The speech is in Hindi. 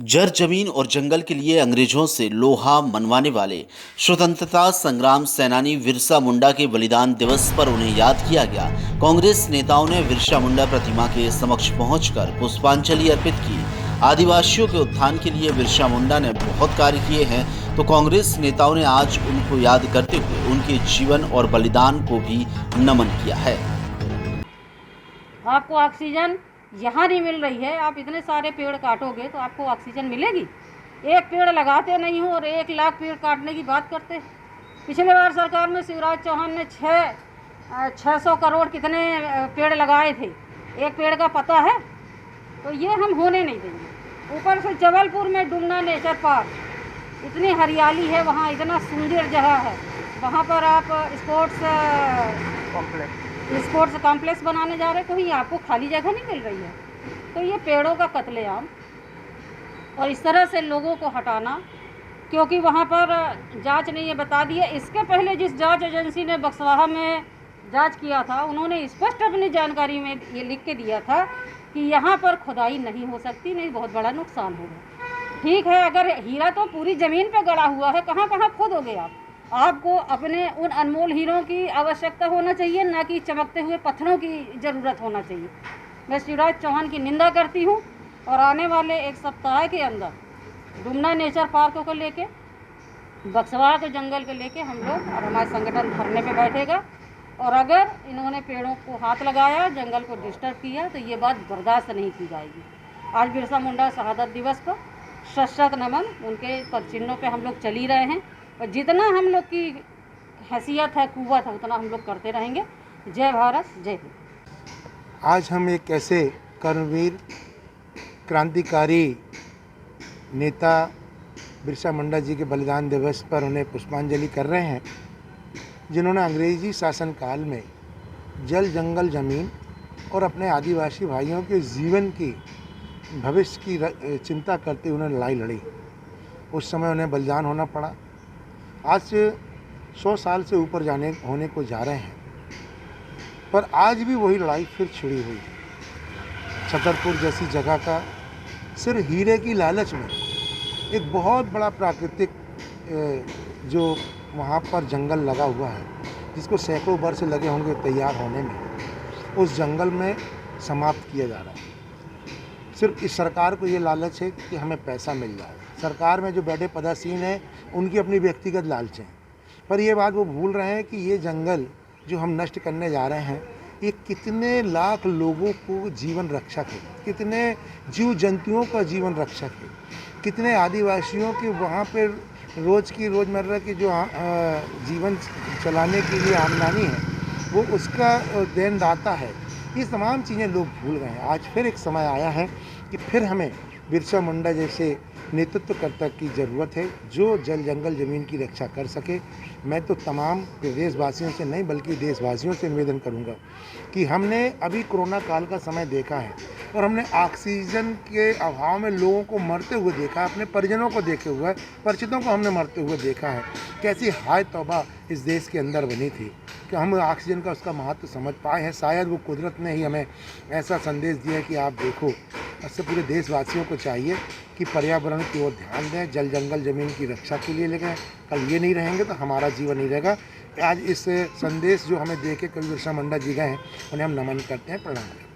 जर जमीन और जंगल के लिए अंग्रेजों से लोहा मनवाने वाले स्वतंत्रता संग्राम सेनानी बिरसा मुंडा के बलिदान दिवस पर उन्हें याद किया गया। कांग्रेस नेताओं ने बिरसा मुंडा प्रतिमा के समक्ष पहुंचकर पुष्पांजलि अर्पित की। आदिवासियों के उत्थान के लिए बिरसा मुंडा ने बहुत कार्य किए हैं, तो कांग्रेस नेताओं ने आज उनको याद करते हुए उनके जीवन और बलिदान को भी नमन किया है। आपको ऑक्सीजन यहाँ नहीं मिल रही है, आप इतने सारे पेड़ काटोगे तो आपको ऑक्सीजन मिलेगी? एक पेड़ लगाते नहीं हो और 1 लाख पेड़ काटने की बात करते हैं। पिछले बार सरकार में शिवराज चौहान ने 600 करोड़ कितने पेड़ लगाए थे, एक पेड़ का पता है? तो ये हम होने नहीं देंगे। ऊपर से जबलपुर में डुमना नेचर पार्क, इतनी हरियाली है वहाँ, इतना सुंदर जगह है, वहाँ पर आप स्पोर्ट्स कॉम्प्लेक्स बनाने जा रहे, कहीं आपको खाली जगह नहीं मिल रही है। तो ये पेड़ों का कत्लेआम और इस तरह से लोगों को हटाना, क्योंकि वहाँ पर जांच ने ये बता दिया, इसके पहले जिस जांच एजेंसी ने बक्सवाहा में जांच किया था उन्होंने स्पष्ट अपनी जानकारी में ये लिख के दिया था कि यहाँ पर खुदाई नहीं हो सकती, नहीं बहुत बड़ा नुकसान होगा। ठीक है, अगर हीरा तो पूरी ज़मीन पे गड़ा हुआ है, कहाँ कहाँ खोदोगे आप? आपको अपने उन अनमोल हीरों की आवश्यकता होना चाहिए, ना कि चमकते हुए पत्थरों की ज़रूरत होना चाहिए। मैं शिवराज चौहान की निंदा करती हूँ और आने वाले 1 सप्ताह के अंदर डुमना नेचर पार्क को लेके, बक्सवाहा के जंगल को लेके हम लोग और हमारा संगठन धरने पे बैठेगा। और अगर इन्होंने पेड़ों को हाथ लगाया, जंगल को डिस्टर्ब किया, तो ये बात बर्दाश्त नहीं की जाएगी। आज बिरसा मुंडा शहादत दिवस पर शत नमन, उनके पदचिन्हों पे हम लोग चल ही रहे हैं और जितना हम लोग की हैसियत है, कुव्वत है, उतना हम लोग करते रहेंगे। जय भारत, जय हिंद। आज हम एक ऐसे कर्मवीर क्रांतिकारी नेता बिरसा मुंडा जी के बलिदान दिवस पर उन्हें पुष्पांजलि कर रहे हैं, जिन्होंने अंग्रेजी शासनकाल में जल जंगल ज़मीन और अपने आदिवासी भाइयों के जीवन की भविष्य की चिंता करते हुए उन्हें लड़ाई लड़ी। उस समय उन्हें बलिदान होना पड़ा। आज से 100 साल से ऊपर होने को जा रहे हैं, पर आज भी वही लड़ाई फिर छिड़ी हुई है। छतरपुर जैसी जगह का सिर्फ हीरे की लालच में एक बहुत बड़ा प्राकृतिक जो वहाँ पर जंगल लगा हुआ है, जिसको सैकड़ों वर्ष लगे होंगे तैयार होने में, उस जंगल में समाप्त किया जा रहा है। सिर्फ इस सरकार को ये लालच है कि हमें पैसा मिल जाए। सरकार में जो बैठे पदासीन हैं उनकी अपनी व्यक्तिगत लालच है, पर ये बात वो भूल रहे हैं कि ये जंगल जो हम नष्ट करने जा रहे हैं, ये कितने लाख लोगों को जीवन रक्षक है, कितने जीव जंतुओं का जीवन रक्षक है, कितने आदिवासियों के वहाँ पे रोज़मर्रा की जो जीवन चलाने के लिए आमदनी है, वो उसका देनदाता है। ये तमाम चीज़ें लोग भूल गए हैं। आज फिर एक समय आया है कि फिर हमें बिरसा मुंडा जैसे नेतृत्वकर्ता की ज़रूरत है, जो जल जंगल ज़मीन की रक्षा कर सके। मैं तो तमाम प्रदेशवासियों से नहीं बल्कि देशवासियों से निवेदन करूंगा कि हमने अभी कोरोना काल का समय देखा है और हमने ऑक्सीजन के अभाव में लोगों को मरते हुए देखा, अपने परिजनों को देखे हुए, परिचितों को हमने मरते हुए देखा है। कैसी हाय तौबा इस देश के अंदर बनी थी कि हम ऑक्सीजन का उसका महत्व समझ पाए हैं। शायद वो कुदरत ने ही हमें ऐसा संदेश दिया है कि आप देखो। इससे पूरे देशवासियों को चाहिए कि पर्यावरण की ओर ध्यान दें, जल जंगल ज़मीन की रक्षा के लिए लेकिन कल ये नहीं रहेंगे तो हमारा जीवन नहीं रहेगा। आज इस संदेश जो हमें दे के कवि बिरसा मुंडा जी गए हैं, उन्हें हम नमन करते हैं, प्रणाम करते हैं।